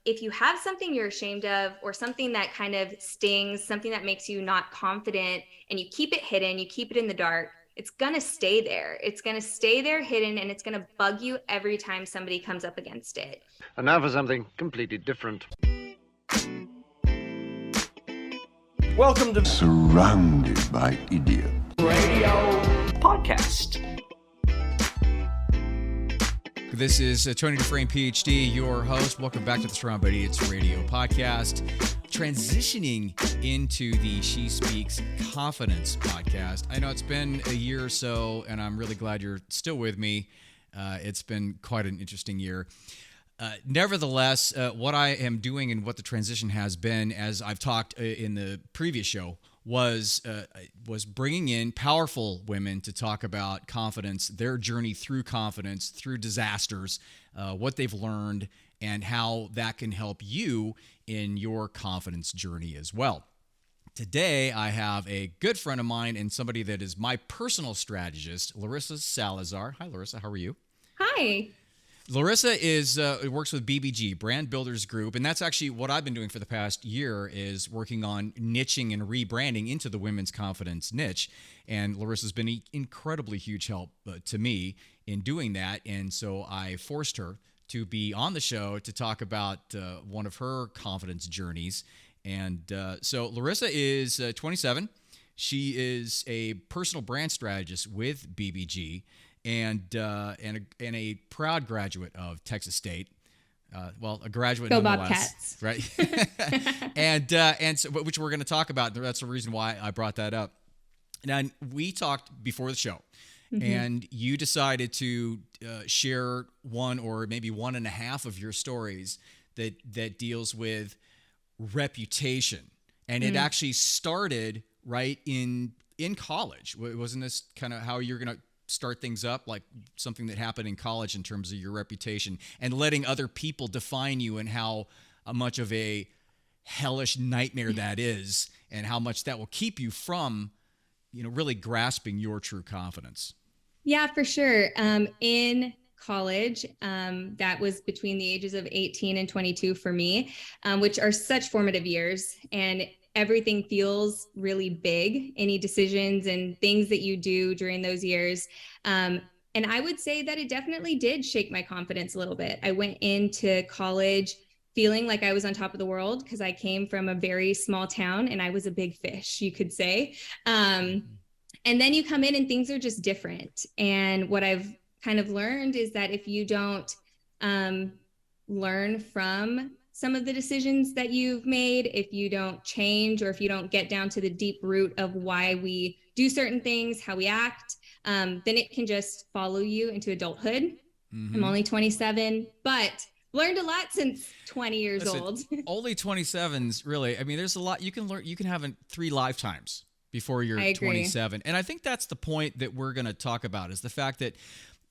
if you have something you're ashamed of or something that kind of stings, something that makes you not confident, and you keep it hidden, you keep it in the dark, it's going to stay there. It's going to stay there hidden, and it's going to bug you every time somebody comes up against it. And now for something completely different. Welcome to Surrounded by Idiots Radio Podcast. This is Tony Dufresne, PhD, your host. Welcome back to the Surrounded by Idiots Radio Podcast. Transitioning into the She Speaks Confidence Podcast. I know it's been a year or so, and I'm really glad you're still with me. It's been quite an interesting year. Nevertheless, what I am doing and what the transition has been, as I've talked in the previous show, was bringing in powerful women to talk about confidence, their journey through confidence, through disasters, what they've learned, and how that can help you in your confidence journey as well. Today, I have a good friend of mine and somebody that is my personal strategist, Larissa Salazar. Hi, Larissa. How are you? Hi. Larissa works with BBG, Brand Builders Group, and that's actually what I've been doing for the past year, is working on niching and rebranding into the women's confidence niche. And Larissa's been an incredibly huge help to me in doing that, and so I forced her to be on the show to talk about one of her confidence journeys. And so Larissa is 27. She is a personal brand strategist with BBG. And a proud graduate of Texas State, a graduate Go nonetheless, Bobcats, right? and so, which we're going to talk about. That's the reason why I brought that up. Now, we talked before the show, and you decided to share one or maybe one and a half of your stories that deals with reputation, and it actually started right in college. Wasn't this kind of how you're going to start things up, like something that happened in college in terms of your reputation and letting other people define you, and how much of a hellish nightmare that is, and how much that will keep you from, really grasping your true confidence? Yeah, for sure. In college, that was between the ages of 18 and 22 for me, which are such formative years, and everything feels really big, any decisions and things that you do during those years. And I would say that it definitely did shake my confidence a little bit. I went into college feeling like I was on top of the world because I came from a very small town and I was a big fish, you could say. And then you come in and things are just different. And what I've kind of learned is that if you don't learn from some of the decisions that you've made, if you don't change, or if you don't get down to the deep root of why we do certain things, how we act, then it can just follow you into adulthood. I'm only 27, but learned a lot since 20 years old. Only 27s, really. I mean, there's a lot you can learn. You can have in 3 lifetimes before you're 27. And I think that's the point that we're going to talk about, is the fact that,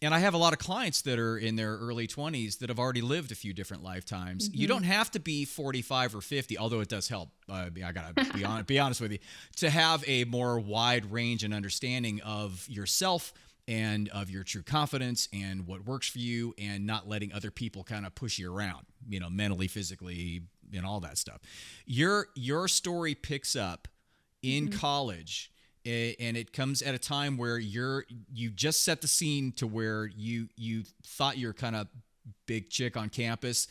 and I have a lot of clients that are in their early 20s that have already lived a few different lifetimes. You don't have to be 45 or 50, although it does help. I got to be honest with you, to have a more wide range and understanding of yourself and of your true confidence and what works for you, and not letting other people kind of push you around, mentally, physically, and all that stuff. Your story picks up in college. And it comes at a time where you just set the scene to where you thought you're kind of big chick on campus,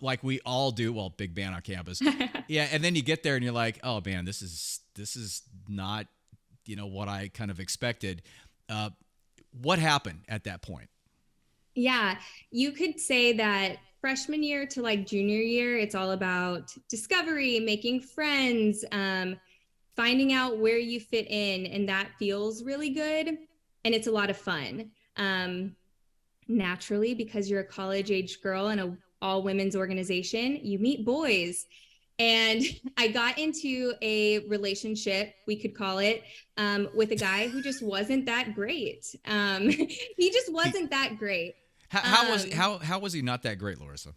like we all do. Well, big band on campus, yeah. And then you get there and you're like, oh man, this is not what I kind of expected. What happened at that point? Yeah, you could say that freshman year to like junior year, it's all about discovery, making friends, finding out where you fit in, and that feels really good, and it's a lot of fun. Naturally, because you're a college-age girl in an all-women's organization, you meet boys, and I got into a relationship, we could call it, with a guy who just wasn't that great. He just wasn't that great. How was he not that great, Larissa?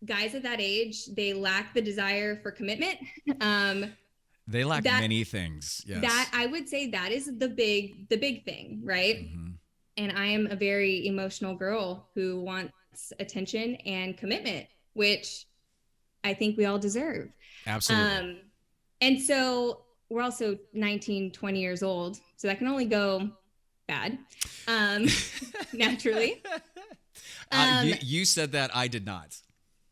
Guys at that age, they lack the desire for commitment. They lack many things. Yes. That I would say that is the big thing, right? And I am a very emotional girl who wants attention and commitment. which I think we all deserve. Absolutely. And so we're also 19, 20 years old. So that can only go bad, naturally. You said that, I did not.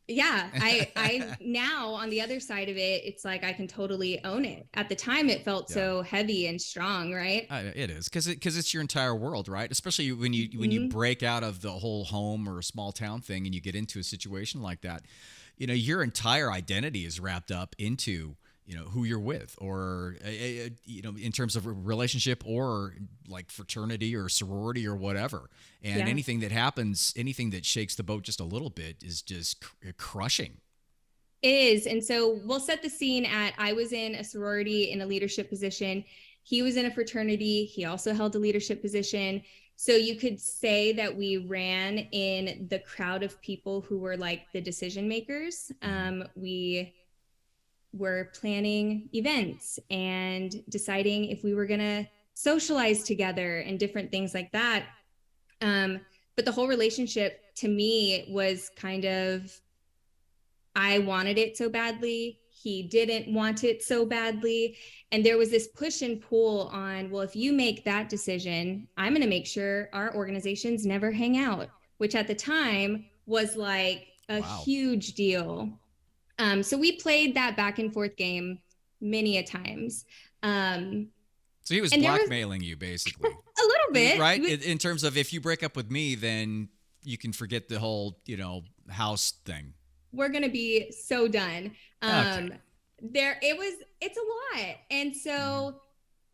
Yeah, I now on the other side of it, it's like I can totally own it. At the time, it felt so heavy and strong, right? It is because it's your entire world, right? Especially when you break out of the whole home or small town thing and you get into a situation like that. You know, your entire identity is wrapped up into, you know, who you're with, or you know, in terms of a relationship or like fraternity or sorority or whatever. And anything that happens, anything that shakes the boat just a little bit is just crushing. It is. And so we'll set the scene at, I was in a sorority in a leadership position. He was in a fraternity. He also held a leadership position. So you could say that we ran in the crowd of people who were like the decision makers. We were planning events and deciding if we were going to socialize together and different things like that. But the whole relationship to me was kind of, I wanted it so badly. He didn't want it so badly. And there was this push and pull on, well, if you make that decision, I'm going to make sure our organizations never hang out, which at the time was like a huge deal. So we played that back and forth game many a times. So he was blackmailing you, basically. A little bit. Right? In terms of, if you break up with me, then you can forget the whole, you know, house thing. We're going to be so done. Okay. It's a lot. And so,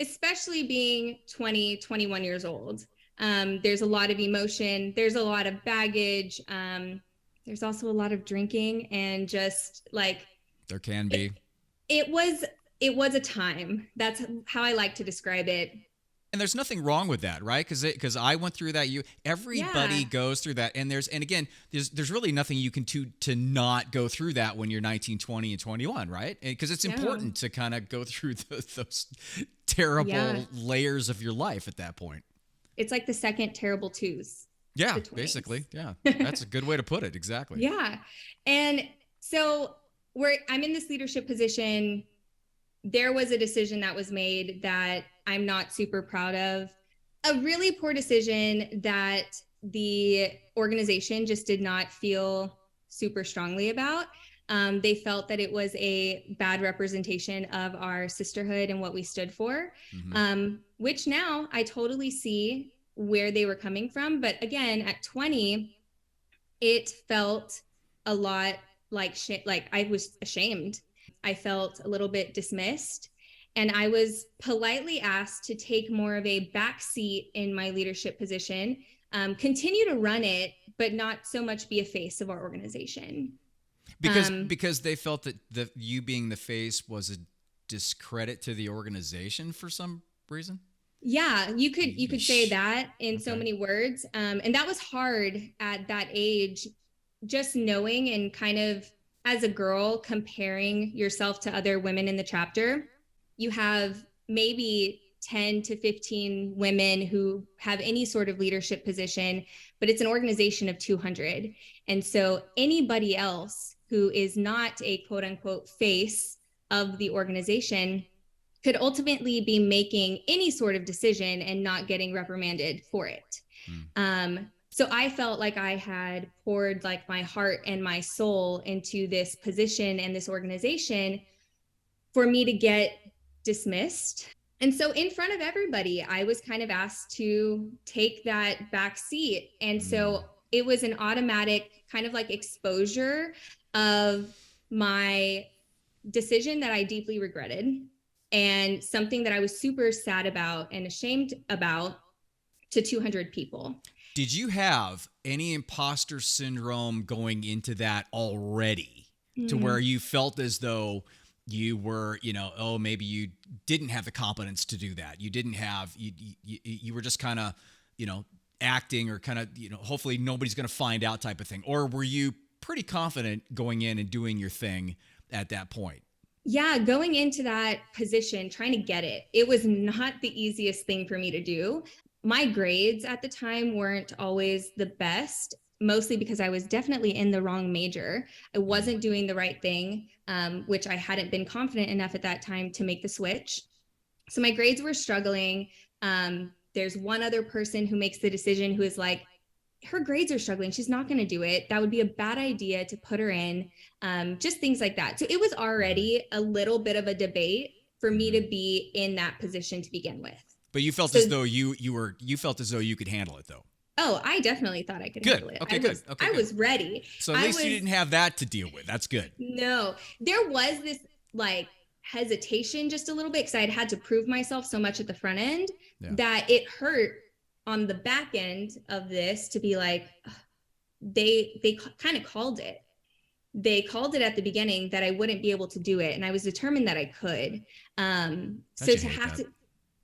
especially being 20, 21 years old, there's a lot of emotion. There's a lot of baggage. There's also a lot of drinking and just like. There can be. It was a time. That's how I like to describe it. And there's nothing wrong with that, right? Because I went through that. Everybody goes through that, and there's really nothing you can do to not go through that when you're 19, 20, and 21, right? Because it's important to kind of go through those terrible layers of your life at that point. It's like the second terrible twos. Yeah, basically. Yeah, that's a good way to put it. Exactly. Yeah, and so I'm in this leadership position. There was a decision that was made that I'm not super proud of. A really poor decision that the organization just did not feel super strongly about. They felt that it was a bad representation of our sisterhood and what we stood for, which now I totally see where they were coming from. But again, at 20, it felt a lot like I was ashamed. I felt a little bit dismissed, and I was politely asked to take more of a back seat in my leadership position, continue to run it, but not so much be a face of our organization. Because they felt that you being the face was a discredit to the organization for some reason? Yeah, you could say that in so many words. And that was hard at that age, just knowing and kind of, as a girl, comparing yourself to other women in the chapter. You have maybe 10 to 15 women who have any sort of leadership position, but it's an organization of 200. And so anybody else who is not a quote unquote face of the organization could ultimately be making any sort of decision and not getting reprimanded for it. So I felt like I had poured like my heart and my soul into this position and this organization for me to get dismissed. And so in front of everybody, I was kind of asked to take that back seat. And so it was an automatic kind of like exposure of my decision that I deeply regretted, and something that I was super sad about and ashamed about, to 200 people. Did you have any imposter syndrome going into that already, to where you felt as though you were, you know, oh, maybe you didn't have the competence to do that. You didn't have, you were just kind of, you know, acting, or kind of, you know, hopefully nobody's going to find out type of thing? Or were you pretty confident going in and doing your thing at that point? Yeah, going into that position, trying to get it, it was not the easiest thing for me to do. My grades at the time weren't always the best. mostly because I was definitely in the wrong major. I wasn't doing the right thing, which I hadn't been confident enough at that time to make the switch. So my grades were struggling. There's one other person who makes the decision who is like, her grades are struggling. She's not going to do it. That would be a bad idea to put her in. Just things like that. So it was already a little bit of a debate for me to be in that position to begin with. But you felt as though you felt as though you could handle it, though. Oh, I definitely thought I could handle it. Okay, good. Okay, I was ready. So at least you didn't have that to deal with. That's good. No, there was this like hesitation just a little bit because I had to prove myself so much at the front end that it hurt on the back end of this to be like, they kind of called it. They called it at the beginning that I wouldn't be able to do it. And I was determined that I could. So to have to,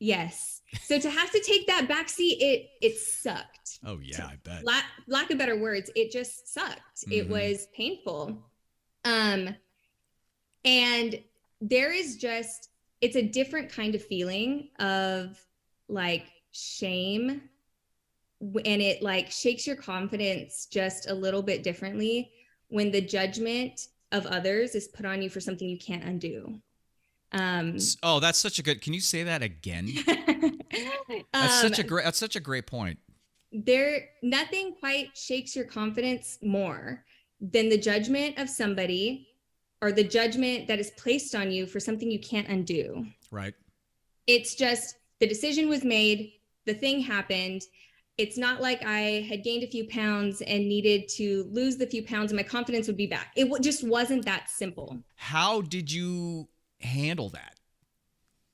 yes. So to have to take that backseat, it sucked. Oh yeah, I bet. Lack of better words, it just sucked. It was painful. And there is just, it's a different kind of feeling of like shame, and it like shakes your confidence just a little bit differently when the judgment of others is put on you for something you can't undo. That's such a good, can you say that again? That's such a great point. Nothing quite shakes your confidence more than the judgment of somebody, or the judgment that is placed on you for something you can't undo. Right. It's just, the decision was made, the thing happened. It's not like I had gained a few pounds and needed to lose the few pounds and my confidence would be back. It just wasn't that simple. How did you handle that?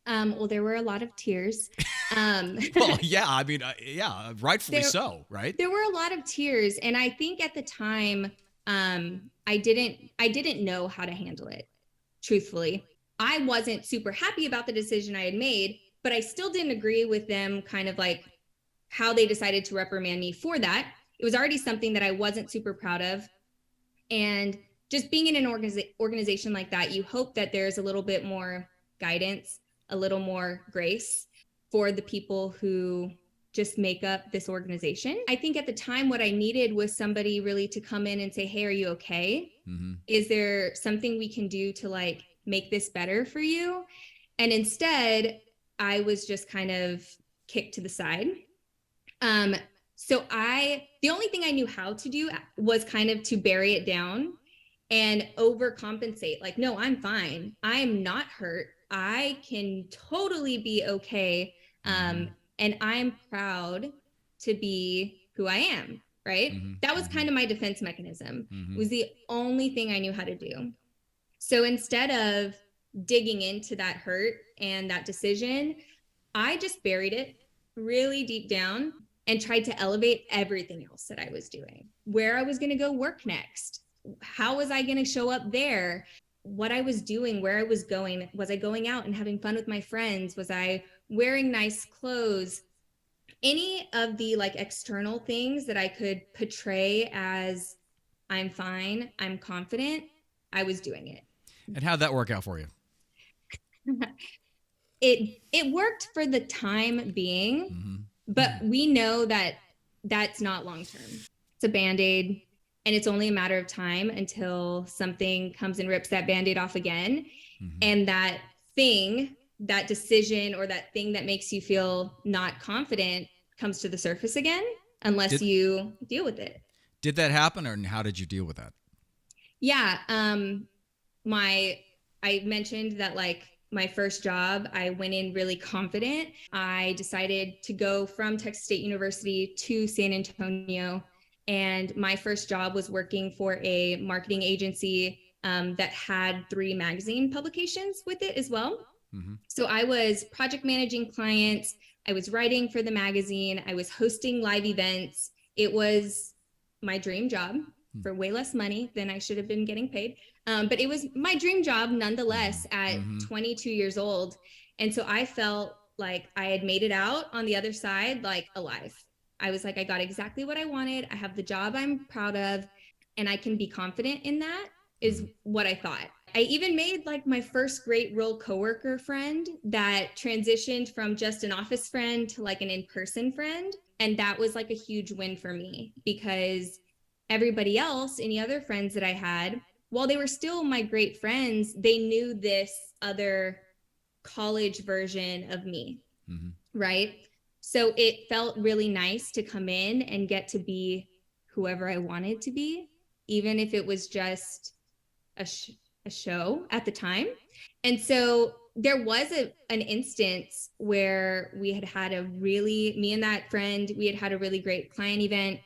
Well, there were a lot of tears. Well, yeah, I mean, rightfully so, right? There were a lot of tears. And I think at the time, I didn't know how to handle it, truthfully. I wasn't super happy about the decision I had made, but I still didn't agree with them kind of like how they decided to reprimand me for that. It was already something that I wasn't super proud of. And just being in an organization like that, you hope that there's a little bit more guidance, a little more grace for the people who just make up this organization. I think at the time, what I needed was somebody really to come in and say, hey, are you okay? Mm-hmm. Is there something we can do to like make this better for you? And instead, I was just kind of kicked to the side. So the only thing I knew how to do was kind of to bury it down and overcompensate. Like, no, I'm fine. I'm not hurt. I can totally be okay. And I'm proud to be who I am, right? Mm-hmm. That was kind of my defense mechanism. Mm-hmm. It was the only thing I knew how to do. So instead of digging into that hurt and that decision, I just buried it really deep down and tried to elevate everything else that I was doing. Where I was going to go work next. How was I going to show up there? What I was doing, where I was going. Was I going out and having fun with my friends? Was I wearing nice clothes? Any of the like external things that I could portray as I'm fine, I'm confident, I was doing it. And how'd that work out for you? It worked for the time being, but we know that that's not long-term. It's a Band-Aid, and it's only a matter of time until something comes and rips that Band-Aid off again. Mm-hmm. And that thing, that decision, or that thing that makes you feel not confident comes to the surface again, unless you deal with it. Did that happen, or how did you deal with that? Yeah. I mentioned that like my first job, I went in really confident. I decided to go from Texas State University to San Antonio. And my first job was working for a marketing agency that had 3 magazine publications with it as well. Mm-hmm. So I was project managing clients. I was writing for the magazine. I was hosting live events. It was my dream job for way less money than I should have been getting paid. But it was my dream job nonetheless at 22 years old. And so I felt like I had made it out on the other side, like alive. I was like, I got exactly what I wanted. I have the job I'm proud of, and I can be confident in that, is what I thought. I even made like my first great real coworker friend that transitioned from just an office friend to like an in-person friend. And that was like a huge win for me, because everybody else, any other friends that I had, while they were still my great friends, they knew this other college version of me, right? So it felt really nice to come in and get to be whoever I wanted to be, even if it was just a show at the time. And so there was an instance where we had me and that friend, we had a really great client event.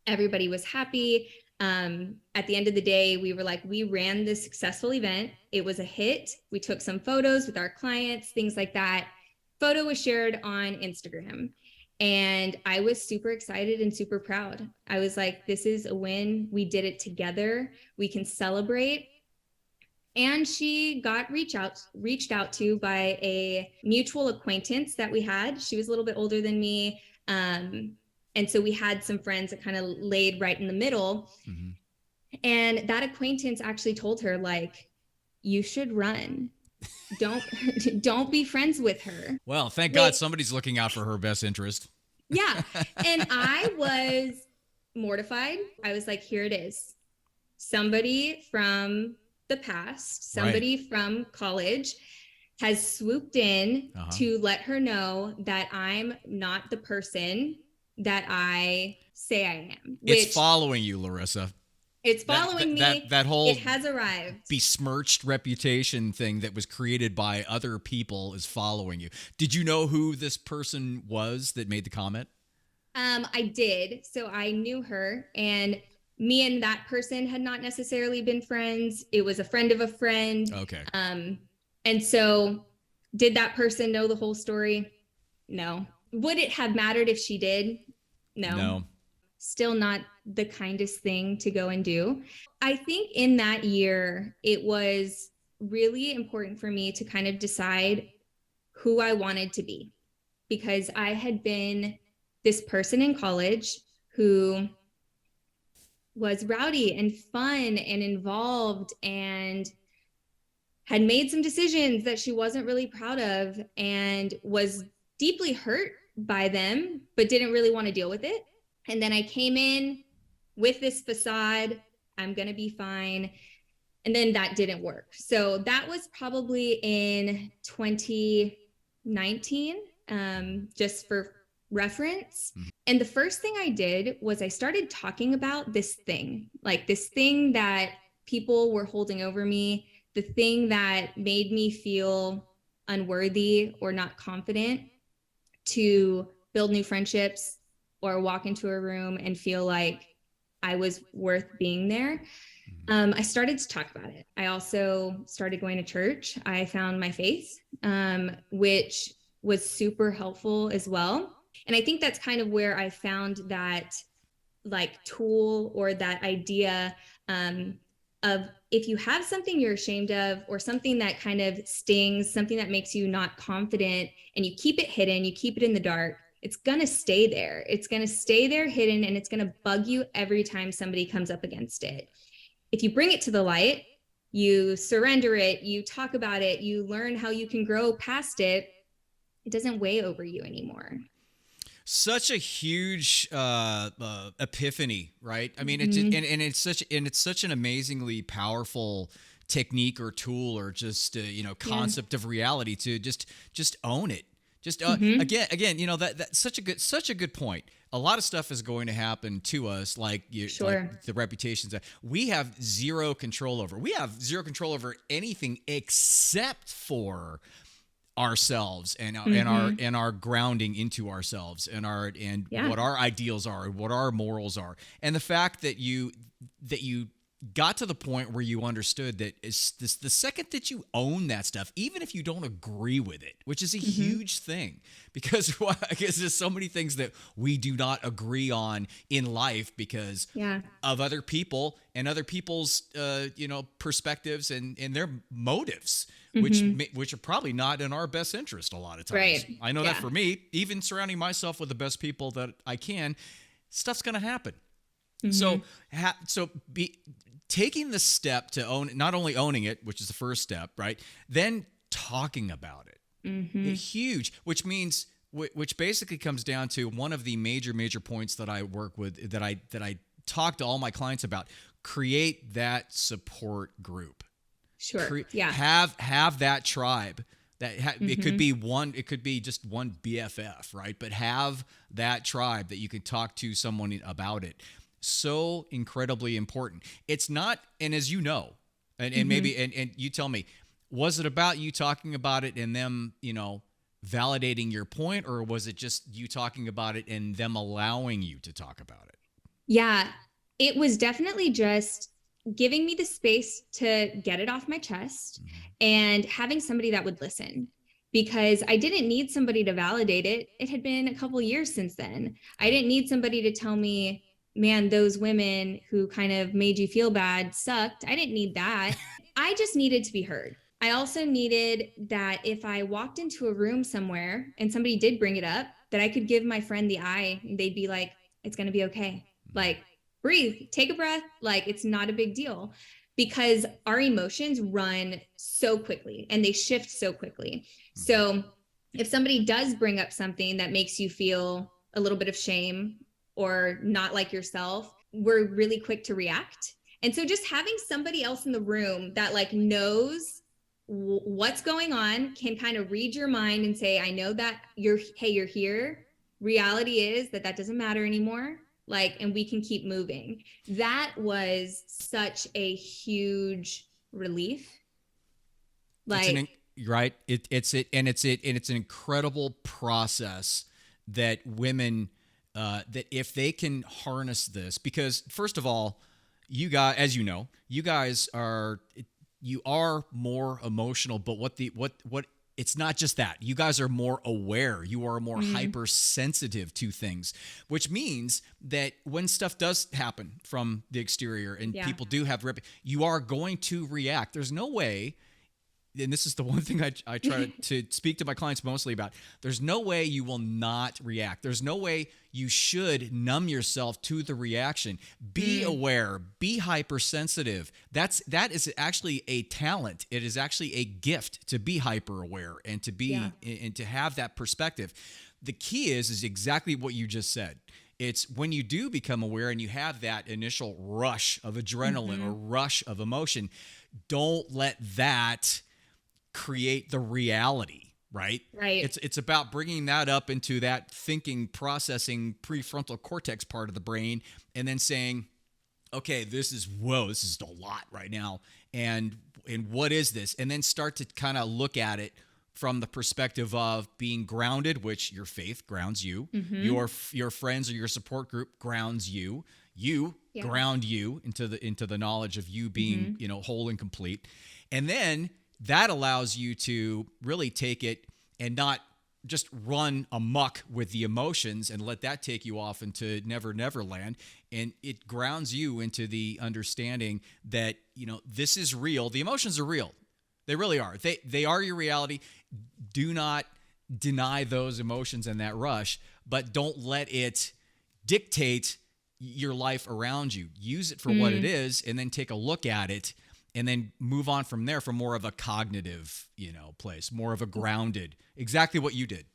Everybody was happy. At the end of the day, we were like, we ran this successful event. It was a hit. We took some photos with our clients, things like that. Photo was shared on Instagram. And I was super excited and super proud. I was like, this is a win. We did it together. We can celebrate. And she got reached out to by a mutual acquaintance that we had. She was a little bit older than me. And so we had some friends that kind of laid right in the middle. And that acquaintance actually told her, like, you should run. Don't be friends with her. Well, thank God somebody's looking out for her best interest. Yeah. And I was mortified. I was like, here it is. Somebody from the past, somebody from college has swooped in to let her know that I'm not the person that I say I am. It's following you, Larissa. It's following me. That whole it has arrived. Besmirched reputation thing that was created by other people is following you. Did you know who this person was that made the comment? I did. So I knew her, and me and that person had not necessarily been friends. It was a friend of a friend. Okay. And so did that person know the whole story? No. Would it have mattered if she did? No. Still not the kindest thing to go and do. I think in that year, it was really important for me to kind of decide who I wanted to be, because I had been this person in college who was rowdy and fun and involved and had made some decisions that she wasn't really proud of and was deeply hurt by them, but didn't really want to deal with it. And then I came in with this facade, I'm going to be fine. And then that didn't work. So that was probably in 2019, just for reference. And the first thing I did was I started talking about this thing that people were holding over me, the thing that made me feel unworthy or not confident to build new friendships or walk into a room and feel like I was worth being there. I started to talk about it. I also started going to church. I found my faith, which was super helpful as well. And I think that's kind of where I found that like tool or that idea of if you have something you're ashamed of or something that kind of stings, something that makes you not confident, and you keep it hidden, you keep it in the dark, it's going to stay there. It's going to stay there hidden, and it's going to bug you every time somebody comes up against it. If you bring it to the light, you surrender it, you talk about it, you learn how you can grow past it, it doesn't weigh over you anymore. Such a huge epiphany, right? I mean, it's such an amazingly powerful technique or tool or just concept of reality to just own it. Just again, that's such a good point. A lot of stuff is going to happen to us, like the reputations that we have zero control over. We have zero control over anything except for ourselves and our grounding into ourselves and what our ideals are, what our morals are, and the fact that you got to the point where you understood that the second that you own that stuff, even if you don't agree with it, which is a huge thing, because there's so many things that we do not agree on in life because of other people and other people's perspectives and their motives, which are probably not in our best interest a lot of times. Right. I know that for me, even surrounding myself with the best people that I can, stuff's going to happen. So taking the step to own, not only owning it, which is the first step, right? Then talking about it. Huge, which basically comes down to one of the major points that I work with, that I talk to all my clients about, create that support group. Sure. Have that tribe. It could be just one BFF, right? But have that tribe that you can talk to someone about it. So incredibly important. It's not, and as you know, and maybe, and you tell me, was it about you talking about it and them, validating your point, or was it just you talking about it and them allowing you to talk about it? Yeah, it was definitely just giving me the space to get it off my chest and having somebody that would listen, because I didn't need somebody to validate it. It had been a couple of years since then. I didn't need somebody to tell me, man, those women who kind of made you feel bad sucked. I didn't need that. I just needed to be heard. I also needed that if I walked into a room somewhere and somebody did bring it up, that I could give my friend the eye and they'd be like, it's going to be okay. Like, breathe, take a breath. Like, it's not a big deal, because our emotions run so quickly and they shift so quickly. So if somebody does bring up something that makes you feel a little bit of shame or not like yourself, we're really quick to react. And so just having somebody else in the room that like knows what's going on, can kind of read your mind and say, I know that you're here. Reality is that doesn't matter anymore. Like, and we can keep moving. That was such a huge relief. Like, right. It's an incredible process that women, that if they can harness this, because first of all, you guys, as you know, you are more emotional, but what it's not just that. You guys are more aware. You are more hypersensitive to things, which means that when stuff does happen from the exterior and people do have you are going to react. There's no way, and this is the one thing I try to speak to my clients mostly about, there's no way you will not react. There's no way you should numb yourself to the reaction. Be aware, be hypersensitive. that is actually a talent. It is actually a gift to be hyper aware and to be and to have that perspective. The key is exactly what you just said. It's when you do become aware and you have that initial rush of adrenaline or rush of emotion, don't let that create the reality, right? It's about bringing that up into that thinking, processing, prefrontal cortex part of the brain, and then saying, okay, this is a lot right now, and what is this? And then start to kind of look at it from the perspective of being grounded, which your faith grounds you, your friends or your support group grounds you, ground you into the knowledge of you being whole and complete, and then that allows you to really take it and not just run amok with the emotions and let that take you off into never land. And it grounds you into the understanding that, this is real. The emotions are real. They really are. They are your reality. Do not deny those emotions and that rush, but don't let it dictate your life around you. Use it for what it is, and then take a look at it, and then move on from there for more of a cognitive, place, more of a grounded, exactly what you did.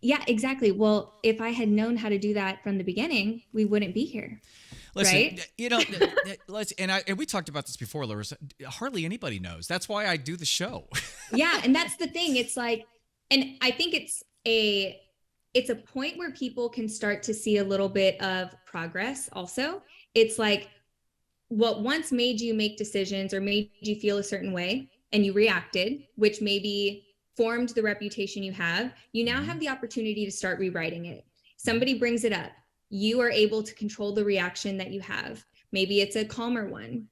Yeah, exactly. Well, if I had known how to do that from the beginning, we wouldn't be here. Listen, right? And we talked about this before, Larissa. Hardly anybody knows. That's why I do the show. Yeah. And that's the thing. It's like, and I think it's a point where people can start to see a little bit of progress also. It's like, what once made you make decisions or made you feel a certain way and you reacted, which maybe formed the reputation you have, you now have the opportunity to start rewriting it. Somebody brings it up. You are able to control the reaction that you have. Maybe it's a calmer one.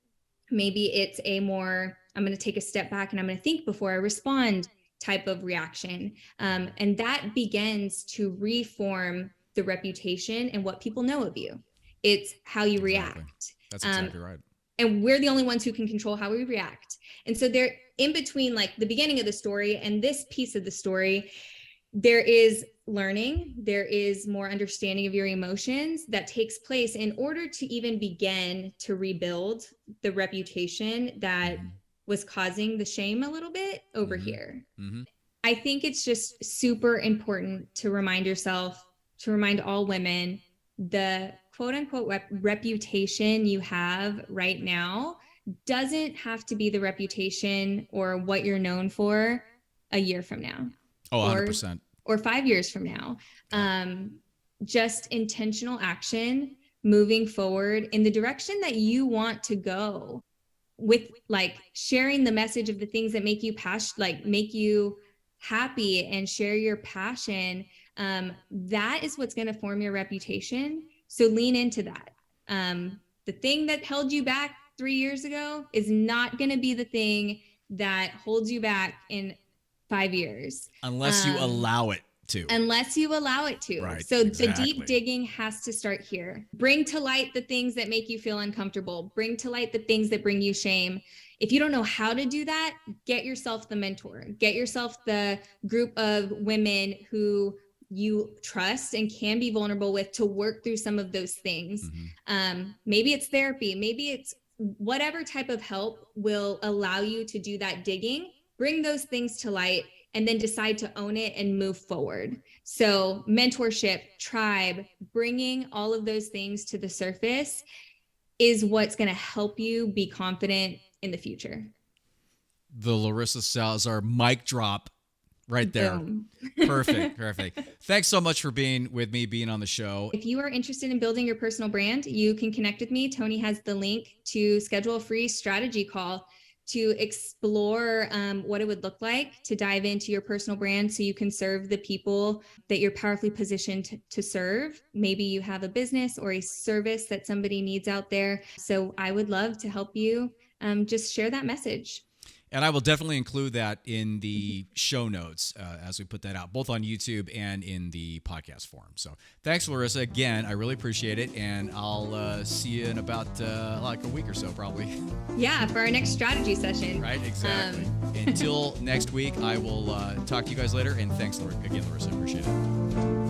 Maybe it's a more, I'm going to take a step back and I'm going to think before I respond type of reaction. And that begins to reform the reputation and what people know of you. It's how you react. That's exactly right. And we're the only ones who can control how we react. And so there, in between like the beginning of the story and this piece of the story, there is learning, there is more understanding of your emotions that takes place in order to even begin to rebuild the reputation that was causing the shame a little bit over here. I think it's just super important to remind yourself, to remind all women, the quote unquote reputation you have right now doesn't have to be the reputation or what you're known for a year from now. Oh, 100%. Or 5 years from now. Just intentional action, moving forward in the direction that you want to go, with like sharing the message of the things that make you make you happy and share your passion. That is what's going to form your reputation. So lean into that. The thing that held you back 3 years ago is not going to be the thing that holds you back in 5 years. Unless you allow it to. Unless you allow it to. Right, so exactly. The deep digging has to start here. Bring to light the things that make you feel uncomfortable. Bring to light the things that bring you shame. If you don't know how to do that, get yourself the mentor. Get yourself the group of women who you trust and can be vulnerable with to work through some of those things. Maybe it's therapy. Maybe it's whatever type of help will allow you to do that digging. Bring those things to light and then decide to own it and move forward. So mentorship, tribe, bringing all of those things to the surface is what's going to help you be confident in the future. The Larissa Salazar mic drop right there. Boom. Perfect. Thanks so much for being with me, being on the show. If you are interested in building your personal brand, you can connect with me. Tony has the link to schedule a free strategy call to explore what it would look like to dive into your personal brand so you can serve the people that you're powerfully positioned to serve. Maybe you have a business or a service that somebody needs out there. So I would love to help you just share that message. And I will definitely include that in the show notes as we put that out, both on YouTube and in the podcast form. So thanks, Larissa. Again, I really appreciate it. And I'll see you in about like a week or so, probably. Yeah, for our next strategy session. Right, exactly. Until next week, I will talk to you guys later. And thanks again, Larissa. I appreciate it.